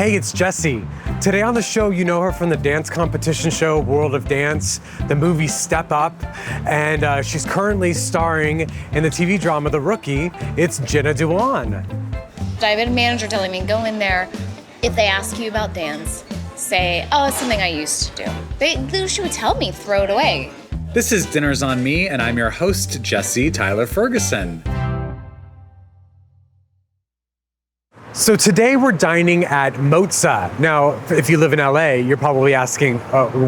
Hey, it's Jessie. Today on the show, you know her from the dance competition show World of Dance, the movie Step Up, and she's currently starring in the TV drama The Rookie. It's Jenna Dewan. I had a manager telling me, go in there, if they ask you about dance, say, oh, it's something I used to do. She would tell me, throw it away. This is Dinner's on Me, and I'm your host, Jesse Tyler Ferguson. So today we're dining at Mozza. Now, if you live in LA, you're probably asking,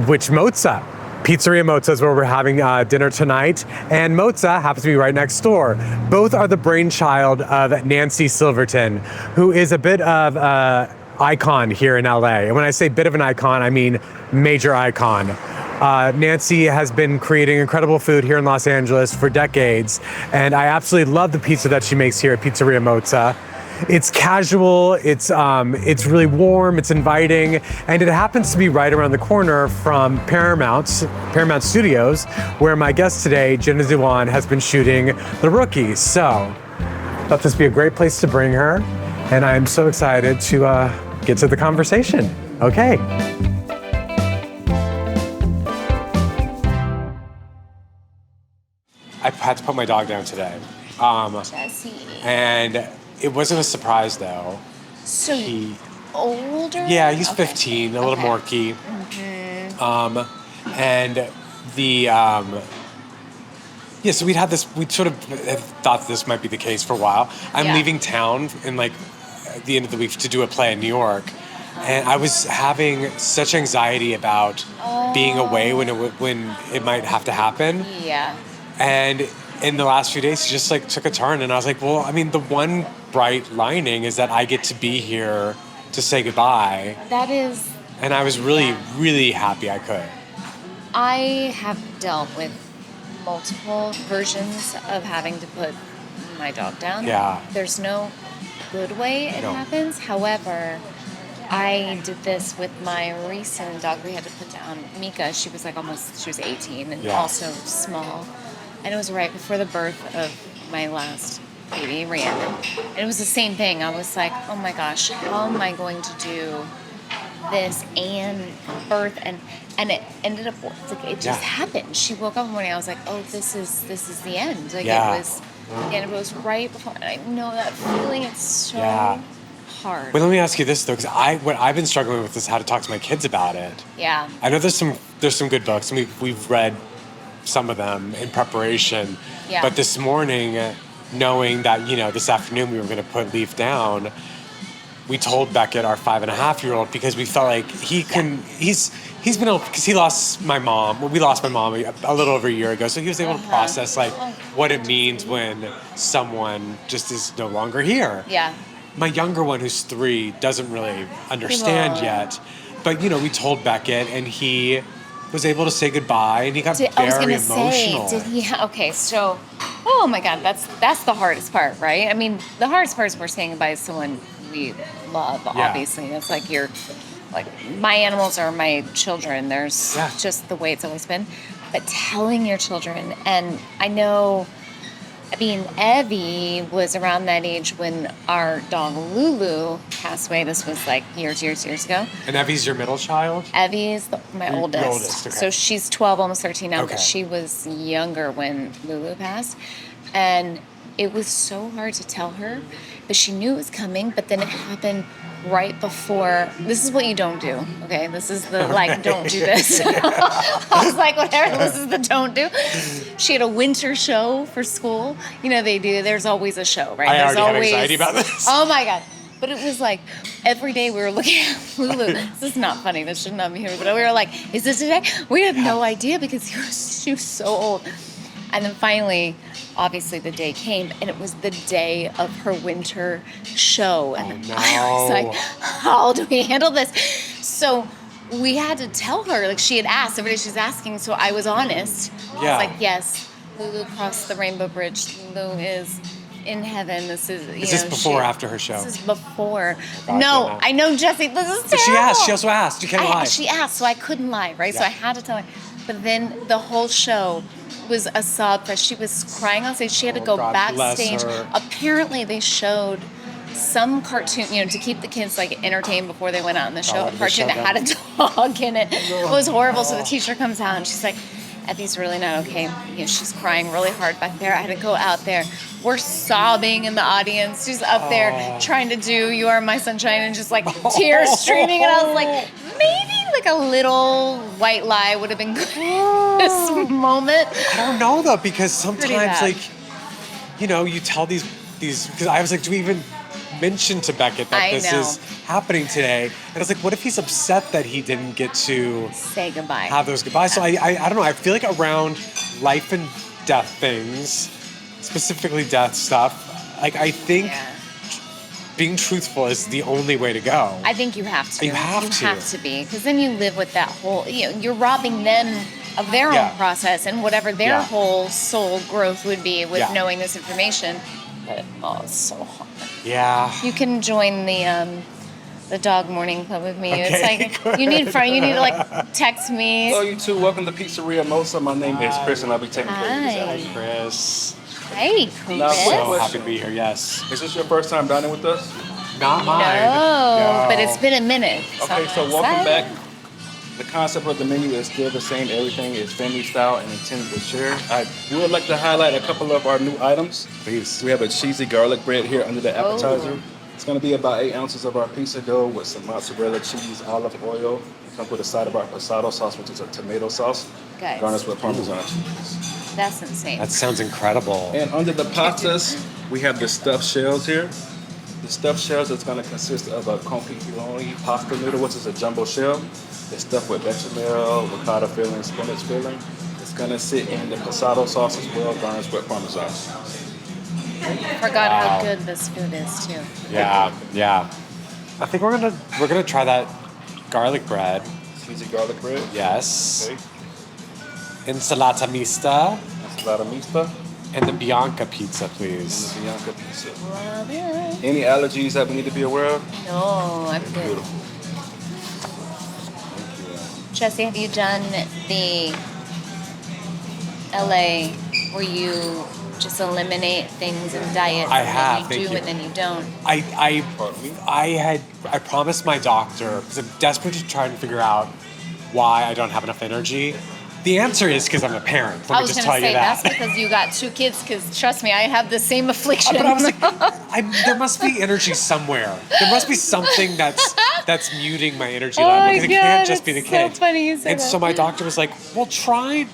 which Mozza? Pizzeria Mozza is where we're having dinner tonight, and Moza happens to be right next door. Both are the brainchild of Nancy Silverton, who is a bit of an icon here in LA. And when I say bit of an icon, I mean major icon. Nancy has been creating incredible food here in Los Angeles for decades, and I absolutely love the pizza that she makes here at Pizzeria Mozza. It's casual, it's really warm, it's inviting, and it happens to be right around the corner from Paramount Studios, where my guest today, Jenna Dewan, has been shooting The Rookie. So, I thought this would be a great place to bring her, and I'm so excited to get to the conversation. Okay. I had to put my dog down today. Jesse. And it wasn't a surprise, though. So older? Yeah, he's 15, a little morky. Mm-hmm. And the, so we'd sort of thought this might be the case for a while. I'm leaving town in at the end of the week to do a play in New York. And I was having such anxiety about being away when it might have to happen. Yeah. And in the last few days, it just took a turn, and I was like, well, I mean, the one bright lining is that I get to be here to say goodbye. That is. And I was really, really happy I could. I have dealt with multiple versions of having to put my dog down. Yeah. There's no good way it happens. However, I did this with my recent dog we had to put down, Mika. She was 18 and also small. And it was right before the birth of my last baby, Rhiannon. And it was the same thing. I was like, oh my gosh, how am I going to do this and birth? And it ended up, it just happened. She woke up one morning, I was like, oh, this is the end. It was right before, and I know that feeling, it's so hard. Well, let me ask you this, though, because what I've been struggling with is how to talk to my kids about it. Yeah. I know there's some good books, and we've read some of them in preparation. Yeah. But this morning, knowing that, this afternoon we were going to put Leaf down, we told Beckett, our 5.5-year-old, because we felt like he's been able, because he lost my mom. Well, we lost my mom a little over a year ago, so he was able to process what it means when someone just is no longer here. Yeah. My younger one, who's 3, doesn't really understand yet. But, we told Beckett, and he was able to say goodbye, and he got very emotional. Okay, so, oh my God, that's the hardest part, right? I mean, the hardest part is we're saying goodbye to someone we love, obviously. That's my animals are my children. There's just the way it's always been. But telling your children, and Evie was around that age when our dog Lulu passed away. This was years ago. And Evie's your middle child? Evie is my oldest. Okay. So she's 12, almost 13 now, Okay. but she was younger when Lulu passed. And it was so hard to tell her, but she knew it was coming, but then it happened right before. This is what you don't do, okay? This is the, don't do this. I was like, whatever, this is the don't do. She had a winter show for school. They do, there's always a show, right? I already have anxiety about this. Oh my God. But it was every day we were looking at Lulu. This is not funny, this should not be here, but we were like, is this today? We had no idea because she was so old. And then finally, obviously the day came, and it was the day of her winter show. And I was like, how do we handle this? So we had to tell her, she had asked, every day she's asking, so I was honest. I was like, yes, Lulu crossed the Rainbow Bridge. Lulu is in heaven. This is, Is this before or after her show? This is before. God, no, Jenna. I know, Jesse, this is terrible. But she asked. She also asked. You can't lie. She asked, so I couldn't lie, right? Yeah. So I had to tell her. But then the whole show was a sob fest. She was crying on stage. She had to go God bless backstage. her. Apparently, they showed some cartoon, to keep the kids like entertained before they went out in the show. what A did the show cartoon that had a dog in it. It was horrible. So the teacher comes out and she's like, Effie's really not okay. She's crying really hard back there. I had to go out there. We're sobbing in the audience. She's up there trying to do You Are My Sunshine and just like tears streaming. And I was like, maybe like a little white lie would have been good this moment. I don't know though, because sometimes bad. like, you tell these, because I was like, do we even mention to Beckett that I this know. is happening today? And I was like, what if he's upset that he didn't get to Say goodbye. have those goodbyes? So I don't know. I feel like around life and death things, specifically death stuff, like I think being truthful is the only way to go. I think you have to. You have to be, because then you live with that whole. You're robbing them of their own process and whatever their whole soul growth would be with knowing this information. But it's so hard. Yeah. You can join the dog morning club with me. Okay, It's like you need to like text me. Hello, you two. Welcome to Pizzeria Mozza. My name is Chris, and I'll be taking care of you today. Hi, Chris. Hey, Now, Chris. So happy to be here. Yes. Is this your first time dining with us? Not mine. No, but it's been a minute. Okay, so welcome back. The concept of the menu is still the same. Everything is family style and intended to share. I would like to highlight a couple of our new items. Please. We have a cheesy garlic bread here under the appetizer. It's going to be about 8 ounces of our pizza dough with some mozzarella cheese, olive oil. It comes with a side of our pasado sauce, which is a tomato sauce, Guys. garnished with Parmesan cheese. That's insane. That sounds incredible. And under the pastas, we have the stuffed shells here. The stuffed shells is going to consist of a configlione pasta noodle, which is a jumbo shell. It's stuffed with bechamel, ricotta filling, spinach filling. It's going to sit in the pasado sauce as well, garnished with Parmesan. Forgot how good this food is too. Yeah. I think we're gonna try that garlic bread. Cheesy garlic bread. Yes. Okay. Ensalata mista Ensalada mista. and the Bianca pizza, And please. the bianca pizza. Love it. Any allergies that we need to be aware of? No, I'm good. Beautiful. Jesse, have you done the LA where you just eliminate things in diets I and have, then you thank do you. and then you don't? I promised my doctor, because I'm desperate to try and figure out why I don't have enough energy. The answer is because I'm a parent. Let I me was just going to tell you say that. that's because you got 2 kids, because trust me, I have the same affliction. But I was like, there must be energy somewhere. There must be something that's muting my energy Oh level, my because it can't God, just be the it's so kids. funny you say and that. so my doctor was like, well, try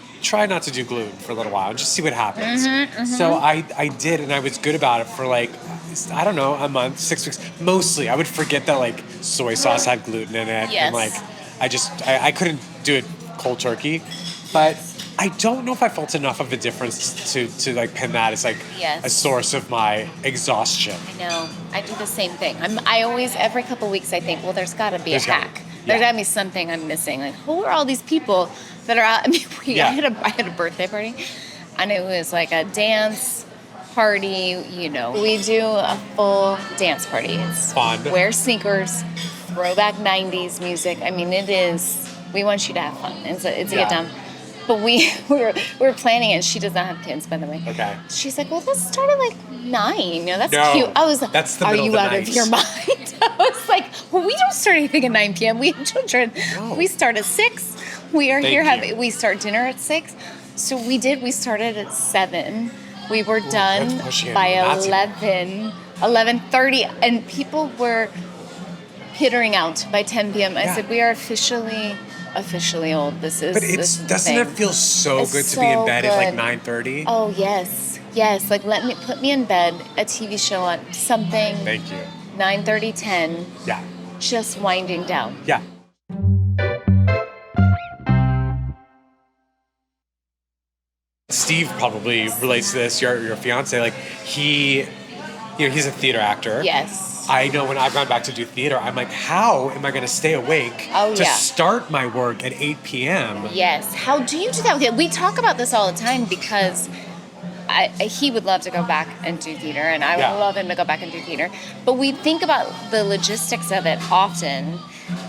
not to do gluten for a little while and just see what happens. So I did, and I was good about it for like, I don't know, a month, 6 weeks. Mostly, I would forget that like soy sauce had gluten in it, Yes. and like I couldn't do it cold turkey, but I don't know if I felt enough of a difference to like pin that as like Yes. a source of my exhaustion. I know. I do the same thing. I always, every couple weeks, I think, well, there's got to be There's a gotta hack. be. There's Yeah. got to be something I'm missing. Like, who are all these people that are out? I mean, Yeah. I had a birthday party, and it was like a dance party. We do a full dance party. It's Fun. Wear sneakers, throwback '90s music. I mean, it is. We want you to have fun. It's a get down. But we were planning it. She does not have kids, by the way. Okay. She's like, well, let's start at like 9. That's No, cute. I was like, that's the are middle you of the out night. of your mind? I was like, well, we don't start anything at 9 p.m. We have children. No. We start at 6. We are Thank here. you. We start dinner at 6. So we did. We started at 7. We were done that's pushing it. by That's it. 11:30, and people were pittering out by 10 p.m. I Yeah. said, we are officially old. This is. But this is the doesn't thing. it feel so It's good to be in so bed at like good. 9:30? Oh yes. Like put me in bed, a TV show on, something. Thank you. 9:30, 10, Yeah. just winding down. Yeah. Steve probably relates to this. Your fiance, like he's a theater actor. Yes. I know when I've gone back to do theater, I'm like, how am I going to stay awake Oh, to yeah. start my work at 8 p.m.? Yes. How do you do that? Okay, we talk about this all the time because he would love to go back and do theater, and I Yeah. would love him to go back and do theater. But we think about the logistics of it often.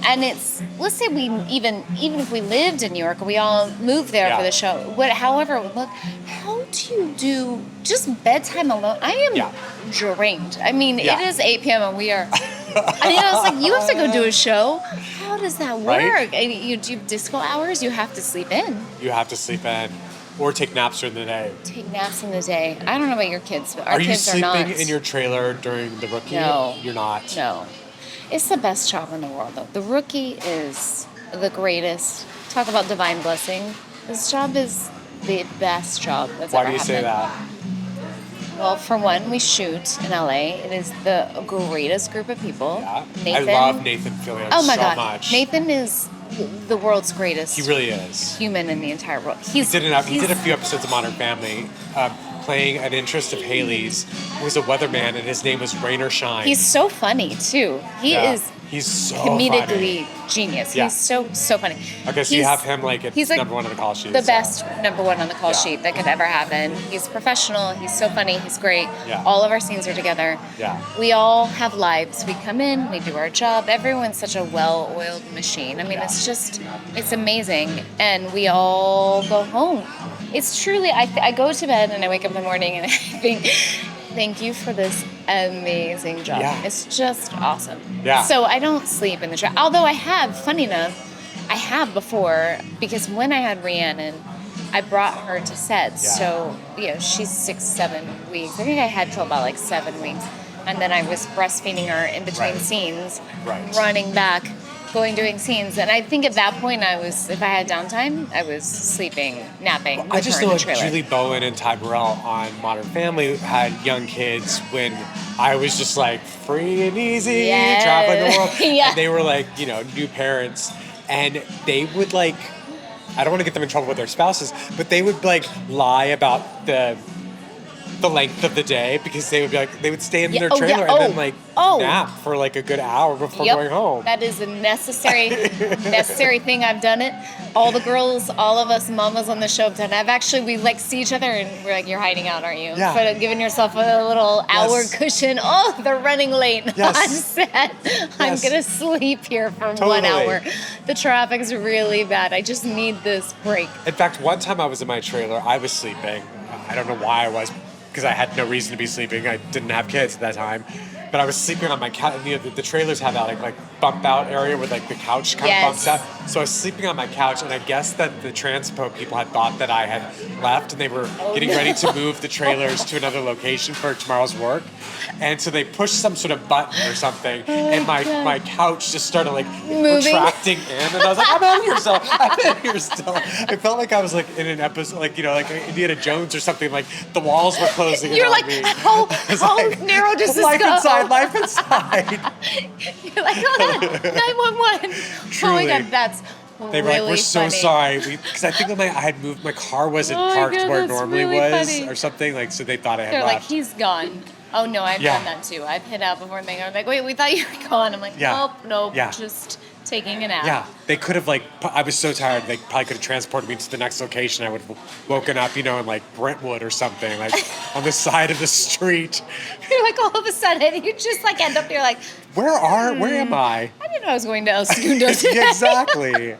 And it's, let's say we even if we lived in New York, we all moved there Yeah. for the show. However it would look, how do you do just bedtime alone? I am drained. I mean, it is 8 p.m. and we are. I was like, you have to go do a show. How does that work? Right? I mean, you do disco hours. You have to sleep in. You have to sleep in, or take naps during the day. Take naps in the day. I don't know about your kids, but our Are you kids are not. sleeping in your trailer during the rookie? No. You're not? No. It's the best job in the world, though. The rookie is the greatest. Talk about divine blessing. This job is the best job that's Why ever do you say happened. that? Well, for one, we shoot in LA. It is the greatest group of people. Yeah. Nathan. I love Nathan Fillion Oh my so God. much. Nathan is the world's greatest. He really is. Human in the entire world. He did a few episodes of Modern Family, playing an interest of Haley's, who was a weatherman, and his name was Rain or Shine. He's so funny too. He's so comedically funny. genius. Yeah. He's so funny. Okay, so you have him he's like number one on the call sheet. The best number one on the call sheet that could ever happen. He's professional. He's so funny. He's great. Yeah. All of our scenes are together. Yeah. We all have lives. We come in, we do our job. Everyone's such a well-oiled machine. I mean, it's amazing. And we all go home. It's truly, I go to bed and I wake up in the morning and I think, thank you for this amazing job. Yeah. It's just awesome. Yeah. So I don't sleep in the truck. Although I have, funny enough, I have before, because when I had Rhiannon, I brought her to sets. Yeah. So, she's 6-7 weeks. I think I had till about 7 weeks. And then I was breastfeeding her in between scenes, running back, doing scenes. And I think at that point if I had downtime, I was sleeping, napping. I just her know in the trailer. Julie Bowen and Ty Burrell on Modern Family had young kids when I was just free and easy, traveling the world. Yeah. And they were new parents. And they would I don't want to get them in trouble with their spouses, but they would lie about the length of the day, because they would they would stay in their trailer and then nap for a good hour before going home. That is a necessary thing. I've done it. All the girls, all of us mamas on the show have done it. We see each other and we're you're hiding out, aren't you? Yeah. But giving yourself a little hour cushion. Oh, they're running late on set. I'm gonna sleep here for 1 hour. The traffic's really bad. I just need this break. In fact, one time I was in my trailer, I was sleeping. I don't know why I was, because I had no reason to be sleeping. I didn't have kids at that time. But I was sleeping on my couch. The trailers have that bump out area where the couch kind of bumps out. So I was sleeping on my couch, and I guess that the transpo people had thought that I had left, and they were getting ready to move the trailers to another location for tomorrow's work. And so they pushed some sort of button or something, and my couch just started moving, retracting in, and I was I'm out of here still. I felt like I was in an episode, Indiana Jones or something. The walls were closing. You're how narrow does this life go? Life inside. You're 911. Oh my God, that's they were really we're so funny. sorry. Because I think I had moved, my car wasn't parked where it normally was or something. So they thought I had They're left. he's gone. Oh no, I've done that too. I've hit out before and they are wait, we thought you were gone. I'm nope, just taking a nap. Yeah, they could have I was so tired, they probably could have transported me to the next location. I would have woken up, in Brentwood or something, on the side of the street. You're all of a sudden, you just end up, you're where am I? I didn't know I was going to El Segundo today. Yeah, exactly.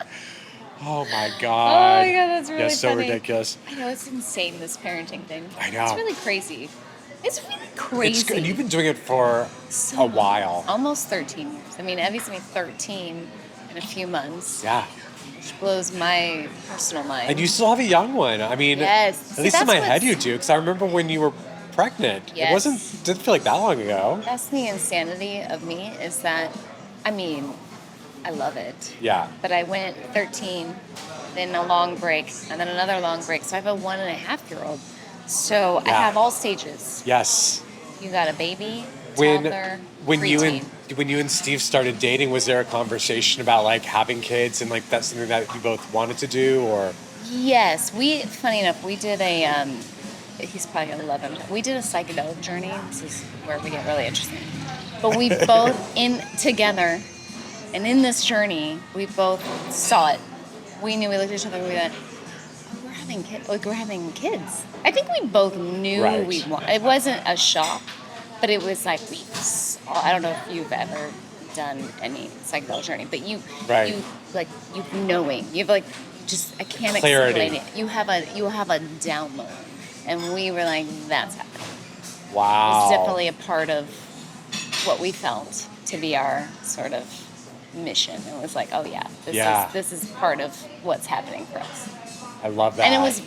Oh my God. Oh my God, that's really so funny. ridiculous. I know, it's insane, this parenting thing. I know. It's really crazy. It's really crazy. It's good. And you've been doing it for a while. Almost 13 years. I mean, Evie's going to be 13 in a few months. Yeah. Which blows my personal mind. And you still have a young one. I mean, yes. at least in my head you do, because I remember when you were pregnant. Yes. It didn't feel like that long ago. That's the insanity of me, is that, I love it. Yeah. But I went 13, then a long break, and then another long break. So I have a 1.5-year-old. So I have all stages. Yes. You got a baby, toddler, when preteen. you and Steve started dating, was there a conversation about having kids and that's something that you both wanted to do, or? Yes, funny enough, we did he's probably gonna love him. We did a psychedelic journey. This is where we get really interesting. But we both together, and in this journey, we both saw it. We knew, we looked at each other, and we went, we're having kids. I think we both knew we wanted. It wasn't a shock, but it was I don't know if you've ever done any psychedelic journey, but you knowing, you have I can't clarity. explain it. You have a download. And we were like, that's happening. Wow. It's definitely a part of what we felt to be our sort of mission. It was like, oh yeah, this is part of what's happening for us. I love that. And it was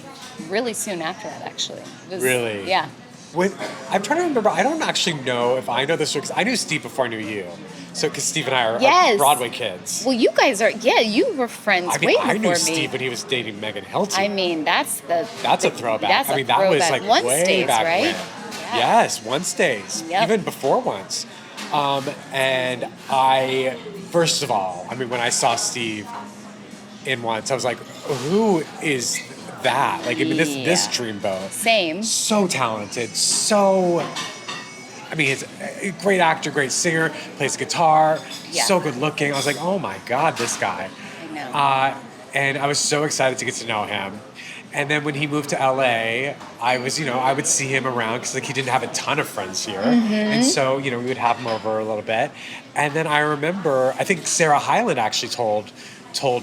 really soon after that, actually. It was, Really? Yeah. I'm trying to remember. I don't actually know if I know this because I knew Steve before I knew you. So, because Steve and I are Broadway kids. Well, you guys are. Yeah, you were friends way before me. I knew Steve when he was dating Megan Hilty. I mean, that's a throwback. That was like Once way days, back right? when. Yeah. Yes, once days. Yep. Even before once. And I, first of all, when I saw Steve in once, I was like, who is that? Like, this dreamboat. Same. So talented, he's a great actor, great singer, plays guitar, so good looking. I was like, oh my God, this guy. I know. And I was so excited to get to know him. And then when he moved to LA, I would see him around because he didn't have a ton of friends here. Mm-hmm. And so, we would have him over a little bit. And then I remember, I think Sarah Hyland actually told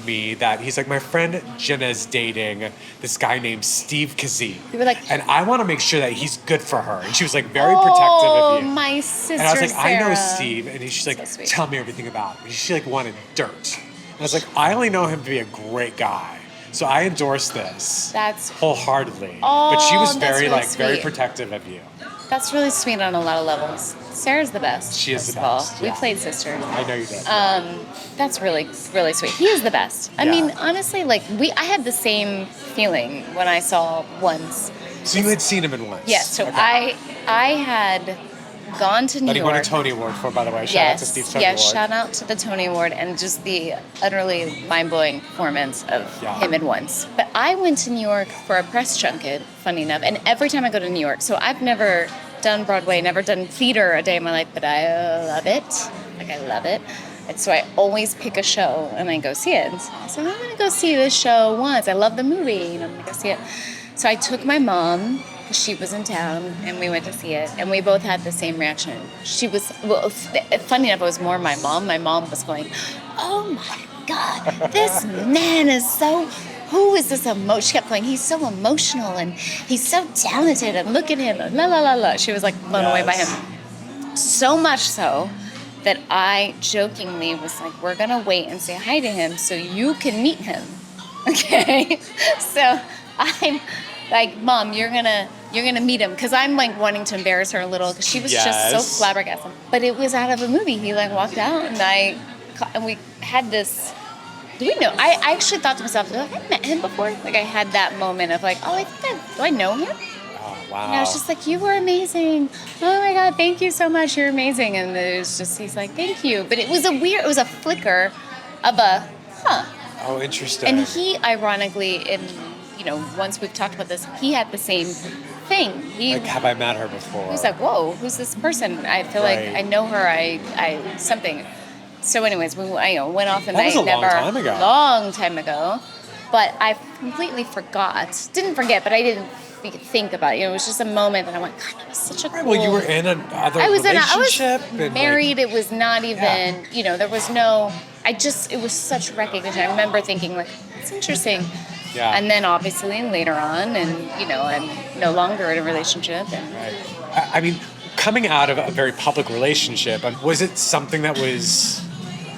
me that he's like, my friend Jenna's dating this guy named Steve Kazee. You were like, and I want to make sure that he's good for her. And she was like very protective of you. Oh, my sister And I was like, Sarah. I know Steve. And she's like, So sweet. tell me everything about him. And she wanted dirt. And I was like, I only know him to be a great guy. So I endorse this. That's wholeheartedly. Oh, but she was that's very really very sweet. protective of you. That's really sweet on a lot of levels. Sarah's the best. She is first the of all. best, We yeah. played sisters. I know you did. That's really, really sweet. He is the best. I Yeah. mean, honestly, I had the same feeling when I saw Once. So you had seen him in once. Yes. So Okay. I had gone to New That he York. won a Tony Award for, by the way. Shout out to Steve's Tony Award. Shout out to the Tony Award and just the utterly mind-blowing performance of him in Once. But I went to New York for a press junket, funny enough, and every time I go to New York, so I've never done Broadway, never done theater a day in my life, but I love it. I love it. And so I always pick a show and I go see it. And so I'm going to go see this show once. I love the movie and I'm going to go see it. So I took my mom, she was in town, and we went to see it. And we both had the same reaction. She was, funny enough, it was more my mom. My mom was going, oh my God, this man is so, who is this emotion? She kept going, he's so emotional and he's so talented and look at him, la la la la. She was like blown away by him. So much so that I jokingly was like, we're gonna wait and say hi to him so you can meet him. Okay? So I'm like, Mom, you're gonna meet him, because I'm like wanting to embarrass her a little because she was just so flabbergasted. But it was out of a movie. He walked out and we had this. Do we know? I actually thought to myself, have I met him before? I had that moment of do I know him? Oh, wow. And I was just like, you were amazing. Oh my God, thank you so much. You're amazing. And it was just, he's like, thank you. But it was a flicker of a, Oh, interesting. And he, ironically, once we've talked about this, he had the same thing. have I met her before? He was like, whoa, who's this person? I feel like I know her. I something. So anyways, we went off the night. That was a long time ago. Long time ago. But I completely forgot. Didn't forget, but I didn't think about it. It was just a moment that I went, God, that was such a cool... Well, you were in another I was relationship. married. It was not even, there was no... it was such recognition. I remember thinking, it's interesting. Yeah. And then obviously later on, and, I'm no longer in a relationship. And Right. I mean, coming out of a very public relationship, was it something that was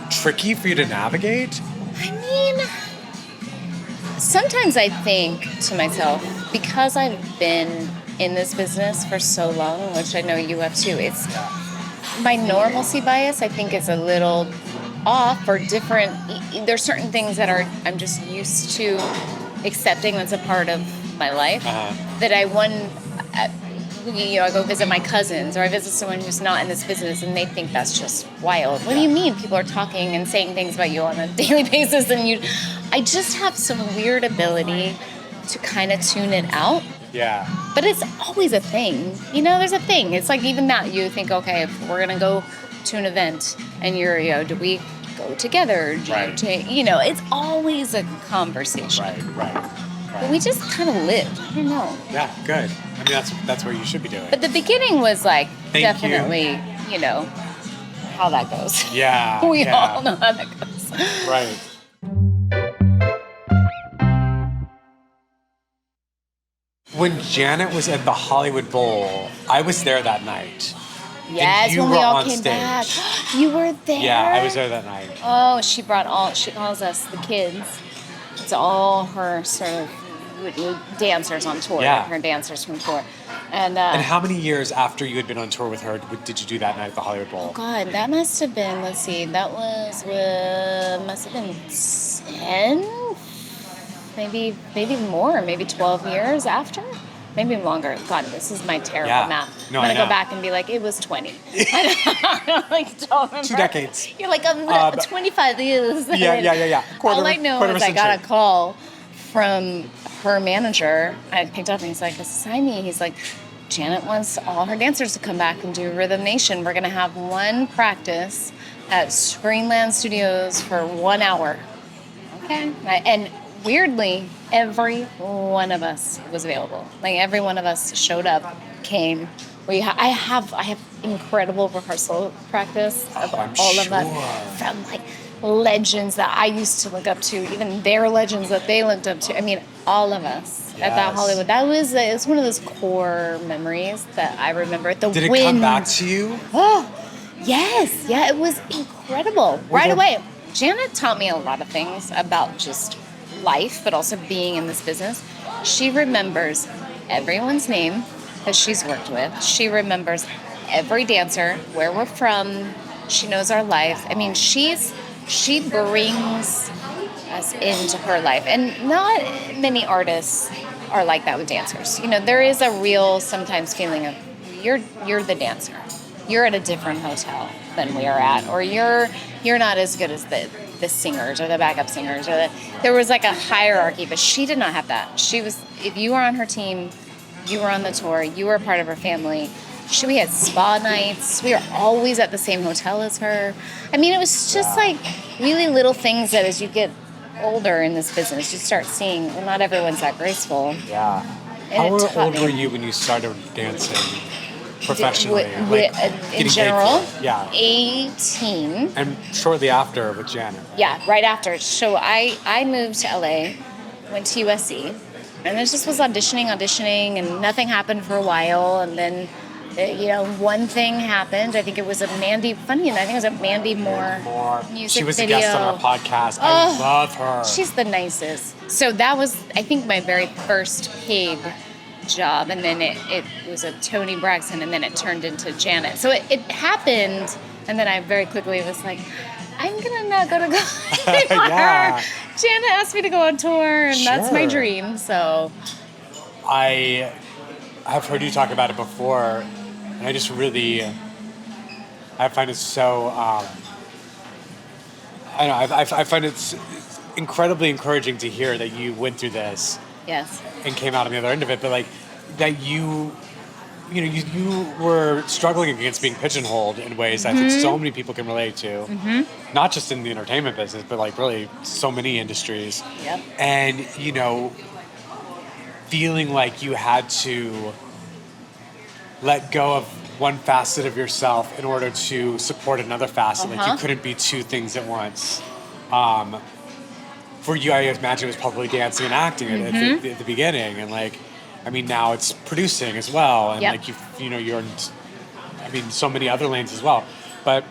tricky for you to navigate? I mean, sometimes I think to myself, because I've been in this business for so long, which I know you have too, it's my normalcy bias, I think, is a little off or different. There's certain things that I'm just used to accepting that's a part of my life that I go visit my cousins or I visit someone who's not in this business and they think that's just wild. What do you mean? People are talking and saying things about you on a daily basis and I just have some weird ability to kind of tune it out. Yeah. But it's always a thing. There's a thing. It's like even that you think, okay, if we're going to go to an event and do we go together? Right. It's always a conversation. Right. But we just kind of lived. I don't know. Yeah, good. I mean, that's what you should be doing. But the beginning was definitely, you. How that goes. Yeah. We all know how that goes. Right. when Janet was at the Hollywood Bowl, I was there that night. Yes, you when we were all on came stage. back. You were there? Yeah, I was there that night. Oh, she calls us the kids. It's all her sort of dancers on tour. Yeah. Her dancers from tour. And how many years after you had been on tour with her did you do that night at the Hollywood Bowl? God, that must have been, let's see, that was, must have been 10, maybe more, maybe 12 years after. Maybe longer. God, this is my terrible math. No, I'm I going to know. go back and be like, it was 20. I don't remember. 2 decades. You're like, 25 years. Yeah. All I know is I got a call from her manager. I picked up and he's like, this is Jaime. He's like, Janet wants all her dancers to come back and do Rhythm Nation. We're going to have one practice at Screenland Studios for 1 hour. Okay. And weirdly, every one of us was available. Like every one of us showed up, came. I have incredible rehearsal practice of all of us from like legends that I used to look up to, even their legends that they looked up to. I mean, all of us at that Hollywood. That was it's one of those core memories that I remember. Did it come back to you? Oh, yes. Yeah, it was incredible. Right away. Janet taught me a lot of things about just life, but also being in this business. She remembers everyone's name that she's worked with. She remembers every dancer, where we're from. She knows our life. I mean, she brings us into her life. And not many artists are like that with dancers. You know, there is a real sometimes feeling of you're the dancer. You're at a different hotel than we are at, or you're not as good as the singers or the backup singers, or there was like a hierarchy, but she did not have that. She was, if you were on her team, you were on the tour, you were a part of her family. We had spa nights. We were always at the same hotel as her. I mean, it was just like really little things that as you get older in this business, you start seeing, well, not everyone's that graceful. Yeah. How old were you when you started dancing professionally? In general? Yeah. 18. And shortly after with Janet. Yeah, right after. So I moved to LA, went to USC, and I just was auditioning, and nothing happened for a while, and then one thing happened. I think it was a Mandy Moore music She was video. a guest on our podcast. I love her. She's the nicest. So that was, I think, my very first paid job, and then it was a Tony Braxton, and then it turned into Janet. So it happened, and then I very quickly was like, I'm gonna not go to college anymore. Yeah. Janet asked me to go on tour, and that's my dream. So I have heard you talk about it before, and I just really, I find it so, I find it incredibly encouraging to hear that you went through this. Yes. And came out on the other end of it, but like that you were struggling against being pigeonholed in ways I think so many people can relate to, not just in the entertainment business, but like really so many industries. Yep. And feeling like you had to let go of one facet of yourself in order to support another facet. Like you couldn't be two things at once. For you, I imagine it was probably dancing and acting at the beginning, and now it's producing as well, and you're in, so many other lanes as well. But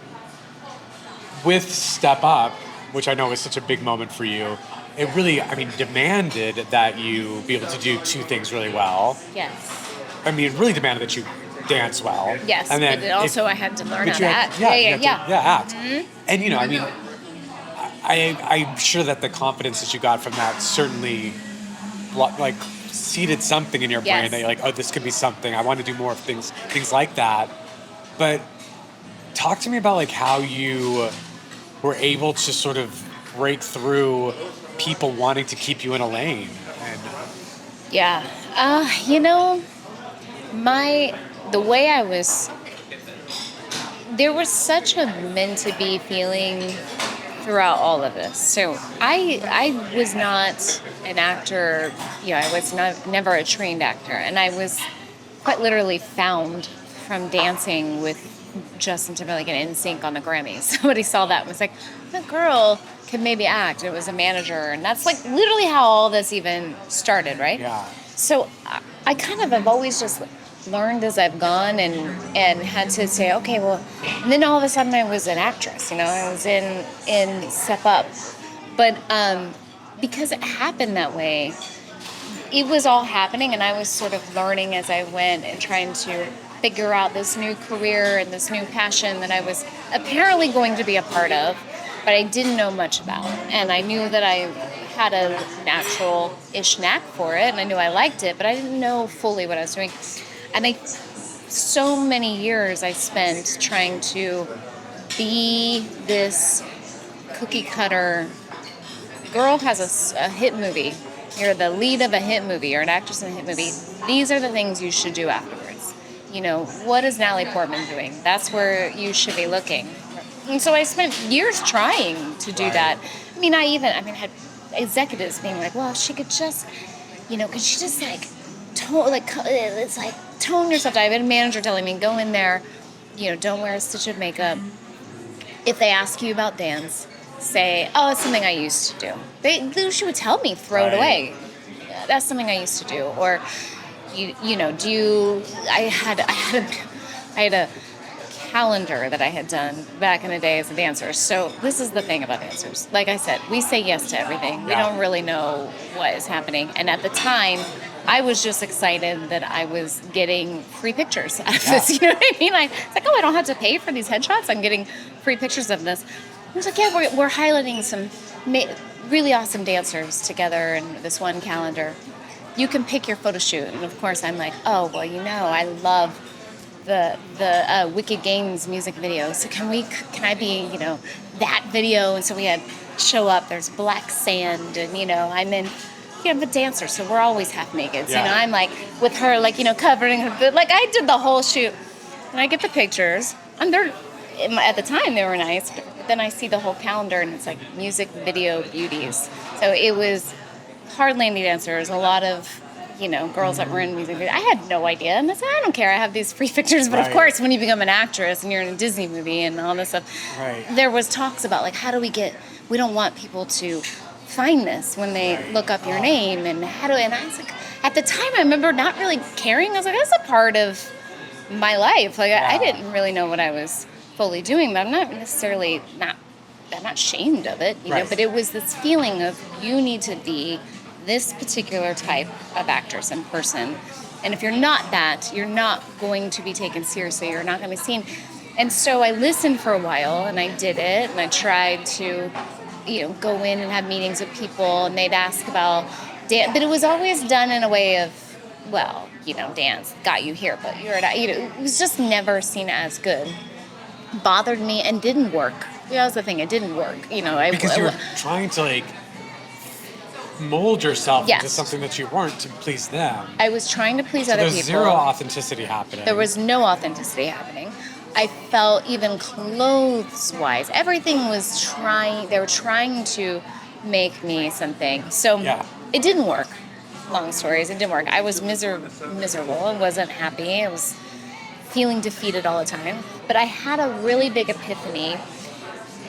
with Step Up, which I know was such a big moment for you, it really, demanded that you be able to do two things really well. Yes. It really demanded that you dance well. Yes, and then but also I had to learn how to act. Act. And I'm sure that the confidence that you got from that certainly seeded something in your brain that you're like, oh, this could be something. I want to do more of things like that. But talk to me about how you were able to sort of break through people wanting to keep you in a lane. The way I was, there was such a meant to be feeling throughout all of this. So I was not an actor, I was never a trained actor, and I was quite literally found from dancing with Justin Timberlake and NSYNC on the Grammys. Somebody saw that and was like, that girl could maybe act. It was a manager, and that's literally how all this even started, right? Yeah. So I kind of have always just learned as I've gone and had to say, okay, well, and then all of a sudden I was an actress, I was in Step Up. But because it happened that way, it was all happening, and I was sort of learning as I went and trying to figure out this new career and this new passion that I was apparently going to be a part of, but I didn't know much about. And I knew that I had a natural-ish knack for it, and I knew I liked it, but I didn't know fully what I was doing. And so many years I spent trying to be this cookie-cutter girl has a hit movie. You're the lead of a hit movie. You're an actress in a hit movie. These are the things you should do afterwards. What is Natalie Portman doing? That's where you should be looking. And so I spent years trying to do that. I had executives being like, well, if she could just, could she just tone yourself down. I had a manager telling me, go in there, don't wear a stitch of makeup. If they ask you about dance, say, oh, it's something I used to do. She would tell me, throw it away. Yeah, that's something I used to do. Or, I had a calendar that I had done back in the day as a dancer. So this is the thing about dancers. Like I said, we say yes to everything. We don't really know what is happening. And at the time, I was just excited that I was getting free pictures out of this. You know what I mean? It's like, oh, I don't have to pay for these headshots. I'm getting free pictures of this. I was like, yeah, we're highlighting some really awesome dancers together in this one calendar. You can pick your photo shoot. And of course, I'm like, oh, well, I love the Wicked Games music video. So can I be, that video? And so we had show up, there's black sand, and, I'm a dancer, so we're always half naked. So, I'm like with her, covering her, I did the whole shoot. And I get the pictures, and at the time they were nice, but then I see the whole calendar, and it's like music video beauties. So it was hardly any dancers, a lot of, girls that were in music videos. I had no idea, and I said, I don't care, I have these free pictures. But of course, when you become an actress and you're in a Disney movie and all this stuff, there was talks about, how do we don't want people to find this when they look up your name, and and I was like, at the time, I remember not really caring. I was like, that's a part of my life. I didn't really know what I was fully doing, but I'm not necessarily I'm not ashamed of it, but it was this feeling of, you need to be this particular type of actress and person. And if you're not that, you're not going to be taken seriously. You're not going to be seen. And so I listened for a while, and I did it, and I tried to, go in and have meetings with people, and they'd ask about dance, but it was always done in a way of, well, dance got you here, but it was just never seen as good. Bothered me and didn't work. That was the thing, it didn't work. Because you were trying to mold yourself Yes. into something that you weren't to please them. I was trying to please other There's people. zero authenticity happening. There was no authenticity happening. I felt, even clothes-wise, everything was they were trying to make me something. So it didn't work. Long stories, it didn't work. I was miserable and wasn't happy. I was feeling defeated all the time. But I had a really big epiphany.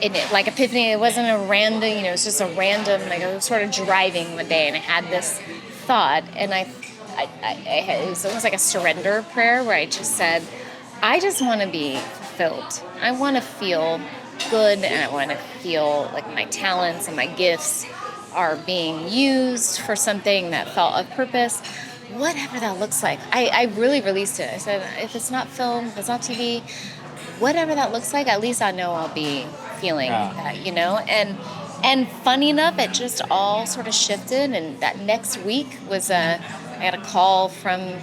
It wasn't a random, it was just a random, I was sort of driving one day, and I had this thought, and it was almost like a surrender prayer, where I just said, I just want to be fulfilled. I want to feel good, and I want to feel like my talents and my gifts are being used for something that felt of purpose, whatever that looks like. I really released it. I said, if it's not film, if it's not TV, whatever that looks like, at least I know I'll be feeling that, And funny enough, it just all sort of shifted, and that next week was I had a call from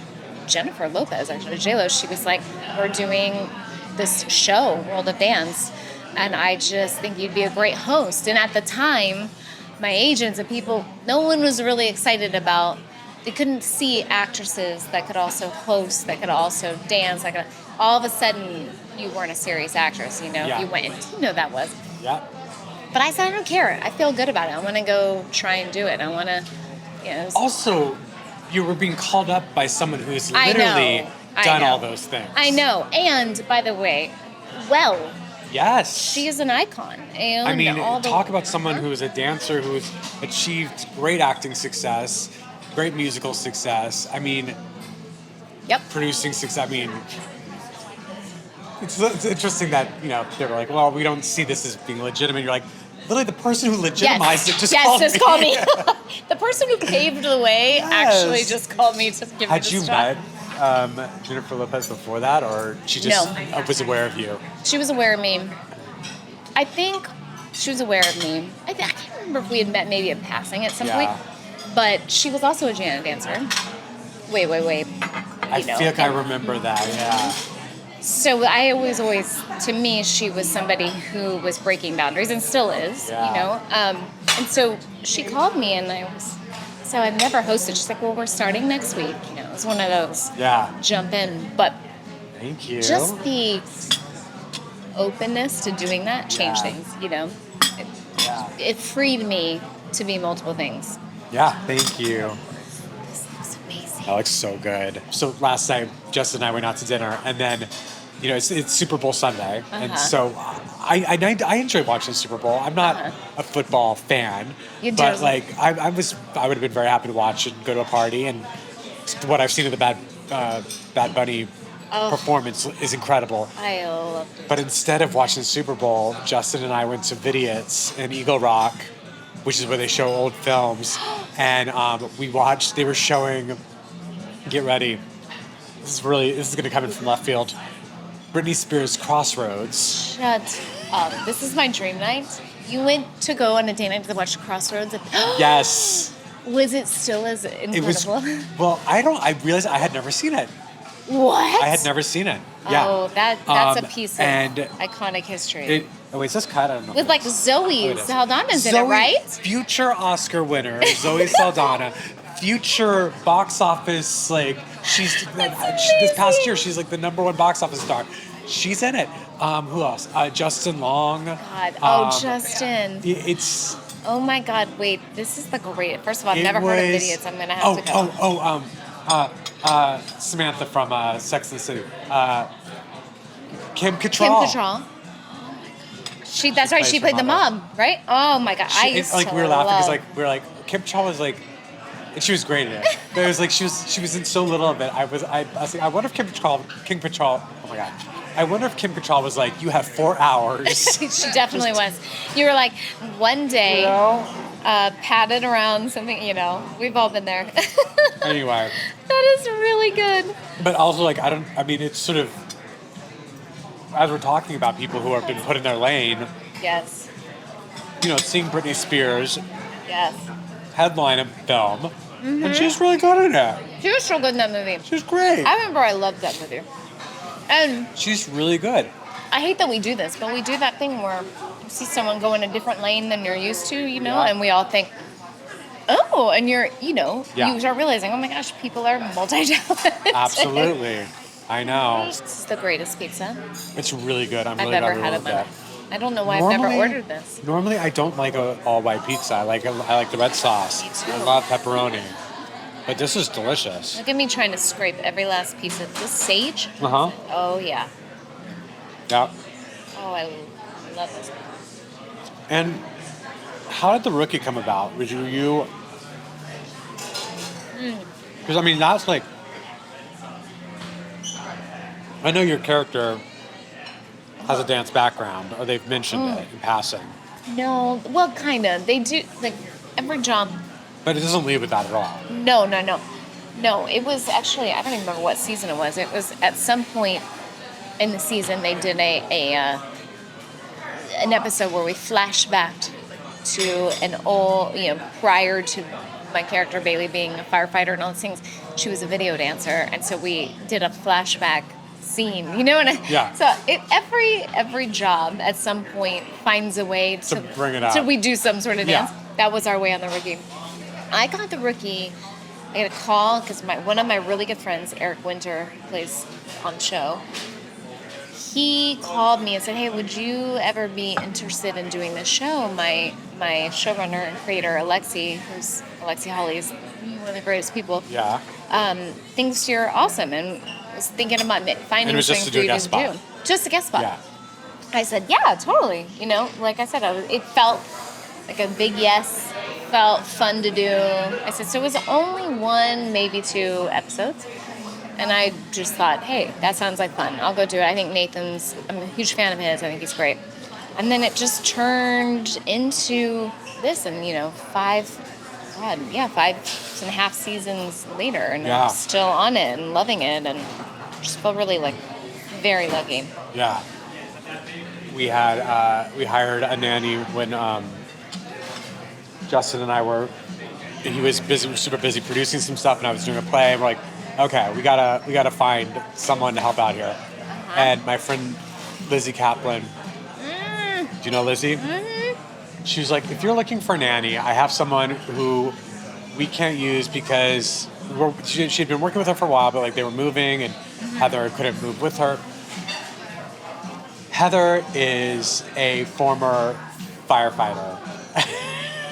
Jennifer Lopez, actually, J-Lo. She was like, we're doing this show, World of Dance, and I just think you'd be a great host. And at the time, my agents and people, no one was really excited about, they couldn't see actresses that could also host, that could also dance, all of a sudden, you weren't a serious actress, if you went, that was. Yeah. But I said, I don't care. I feel good about it. I want to go try and do it. I want to, Also, you were being called up by someone who's literally done all those things. I know. And, by the way, yes. she is an icon. And talk about someone who's a dancer who's achieved great acting success, great musical success. Yep. producing success. I mean, it's interesting that, you know, they were like, well, we don't see this as being legitimate. You're like, literally the person who legitimized it just called me. The person who paved the way actually just called me to give me Had this you job. met Jennifer Lopez before that, or she just was aware of you? She was aware of me. I think she was aware of me. I can't remember if we had met maybe in passing at some point. But she was also a Jenna dancer. Wait. I feel like I remember that, yeah. So I always, to me, she was somebody who was breaking boundaries and still is, you know. And so she called me and so I've never hosted. She's like, well, we're starting next week. You know, it was one of those jump in. But thank you. Just the openness to doing that changed things, you know. It freed me to be multiple things. Yeah, thank you. This looks amazing. That looks so good. So last night, Justin and I went out to dinner, and then, you know, it's Super Bowl Sunday, and so I enjoy watching the Super Bowl. I'm not a football fan, but like I would have been very happy to watch and go to a party, and what I've seen of the Bad Bunny performance is incredible. I love it. But instead of watching the Super Bowl, Justin and I went to Vidiots in Eagle Rock, which is where they show old films, and they were showing, get ready, this is going to come in from left field, Britney Spears' Crossroads. Shut up. This is my dream night. You went to go on a date night to watch Crossroads? Yes. Was it still as incredible? It was, well, I realized I had never seen it. What? I had never seen it. Yeah. Oh, that's a piece of iconic history. Is this cut? I don't know. With like Zoe Saldana's in it, right? Future Oscar winner, Zoe Saldana. Future box office, like, this past year, she's like the #1 box office star. She's in it. Who else? Justin Long. God. Justin. It's. Oh my God, wait. This is the great. First of all, I've never heard of Vidiots. I'm going to have to go. Samantha from Sex and the City. Kim Cattrall. That's right. She played the mom, right? Oh my God, we were laughing because Kim Cattrall was like, and she was great in it. But it was like she was in so little of it. I was like, I wonder if Kim Cattrall. Oh my God. I wonder if Kim Cattrall was like, you have 4 hours. She definitely was. You were like, one day, patted around something, you know, we've all been there. Anyway. That is really good. But also, like, it's sort of, as we're talking about people who have been put in their lane. Yes. You know, seeing Britney Spears. Yes. Headline a film. And she's really good in it. She was so good in that movie. She's great. I remember I loved that movie. And she's really good. I hate that we do this, but we do that thing where you see someone go in a different lane than you're used to, you know, and we all think, oh, and you start realizing, oh my gosh, people are multi-talented. Absolutely. I know. This is the greatest pizza It's really good. I've ever had in my life. I don't know why I've never ordered this. Normally, I don't like an all-white pizza. I like the red sauce. Me too. I love pepperoni. But this is delicious. Look at me trying to scrape every last piece of this sage. Uh-huh. Oh, yeah. Yeah. Oh, I love this. And how did the rookie come about? Was you... Because, I mean, that's like... I know your character has a dance background, or they've mentioned it in passing. No, well, kind of. They do, like, every job... But it doesn't lead with that at all. No. No, it was actually, I don't even remember what season it was. It was at some point in the season they did an episode where we flashed back to an old, prior to my character Bailey being a firefighter and all those things, she was a video dancer. And so we did a flashback scene, you know? Yeah. So every job at some point finds a way to bring it out. So we do some sort of dance. Yeah. That was our way on the rookie. I got the rookie. I got a call because one of my really good friends, Eric Winter, who plays on the show. He called me and said, "Hey, would you ever be interested in doing this show?" My showrunner and creator, Alexi Holly, is one of the greatest people. Yeah. Thinks you're awesome and was thinking about finding something for you to do. Just a guest spot. Yeah. I said, "Yeah, totally." Like I said, it felt like a big yes. Felt fun to do. I said, so it was only 1, maybe 2 episodes. And I just thought, hey, that sounds like fun. I'll go do it. I think I'm a huge fan of his. I think he's great. And then it just turned into this, and 5.5 seasons later, and I'm still on it and loving it, and just feel really very lucky. Yeah. We hired a nanny when Justin and I he was super busy producing some stuff, and I was doing a play, and we're like, okay, we gotta find someone to help out here. And my friend Lizzie Kaplan, do you know Lizzie? Mm-hmm. She was like, if you're looking for a nanny, I have someone who we can't use because she'd been working with her for a while, but they were moving, and Heather couldn't move with her. Heather is a former firefighter.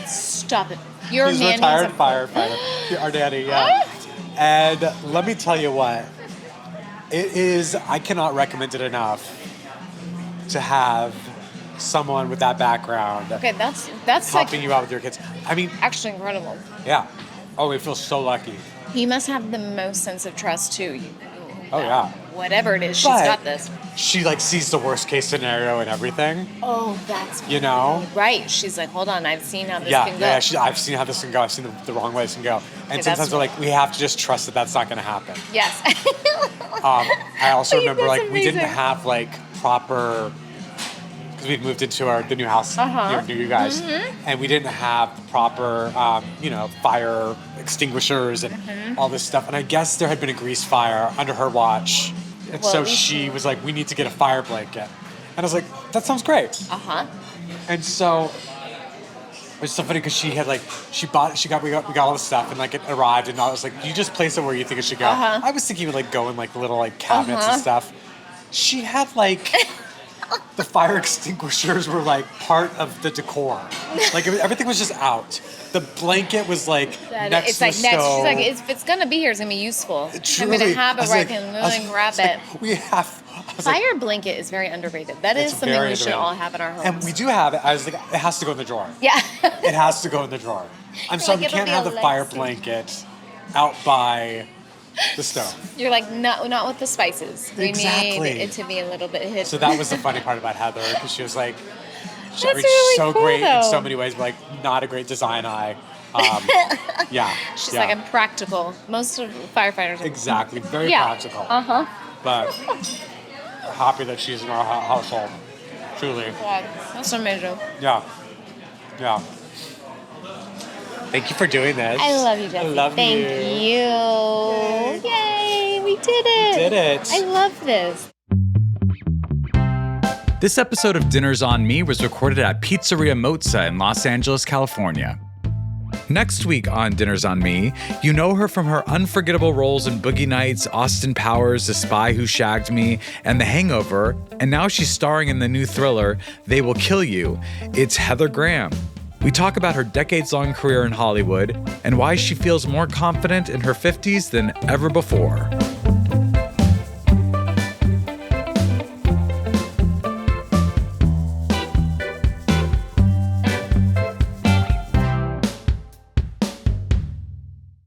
Stop it. Your She's a nanny's retired firefighter. Our nanny, yeah. And let me tell you what, I cannot recommend it enough to have someone with that background. Okay, that's helping you out with your kids. I mean, actually incredible. Yeah. Oh, we feel so lucky. He must have the most sense of trust too. Oh yeah. Whatever it is, she's got this. She sees the worst case scenario and everything. Oh, that's right. She's like, hold on, I've seen how this can go. Yeah, I've seen how this can go. I've seen the wrong way this can go. And sometimes we're we have to just trust that that's not going to happen. Yes. I also remember we didn't amazing. have proper, because we've moved into the new house near you guys, and we didn't have the proper fire extinguishers and all this stuff. And I guess there had been a grease fire under her watch. And so she was like, we need to get a fire blanket. And I was like, that sounds great. And so it was so funny because she had we got all the stuff, and it arrived, and I was like, you just place it where you think it should go. I was thinking of go in little cabinets and stuff. She had the fire extinguishers were part of the decor. Everything was just out. The blanket was next to the stove. She's like, if it's gonna be here, it's gonna be useful. Truly, I'm gonna have it where I can grab it. We have Fire blanket is very underrated. That is something we should all have in our homes. And we do have it. I was like, it has to go in the drawer. Yeah. It has to go in the drawer. I'm sorry, we can't have the fire blanket out by the stove. You're not with the spices. We need it to be a little bit hidden. So that was the funny part about Heather, because she was she's really so cool, great though. in so many ways, but not a great design eye. She's I'm practical. Most of firefighters are exactly very practical. But happy that she's in our household. Truly. God, that's amazing. Yeah. Thank you for doing this. I love you, Jesse. I love Thank you. Yay, we did it. We did it. I love this. This episode of Dinner's on Me was recorded at Pizzeria Mozza in Los Angeles, California. Next week on Dinner's on Me, you know her from her unforgettable roles in Boogie Nights, Austin Powers, The Spy Who Shagged Me, and The Hangover, and now she's starring in the new thriller, They Will Kill You. It's Heather Graham. We talk about her decades-long career in Hollywood and why she feels more confident in her 50s than ever before.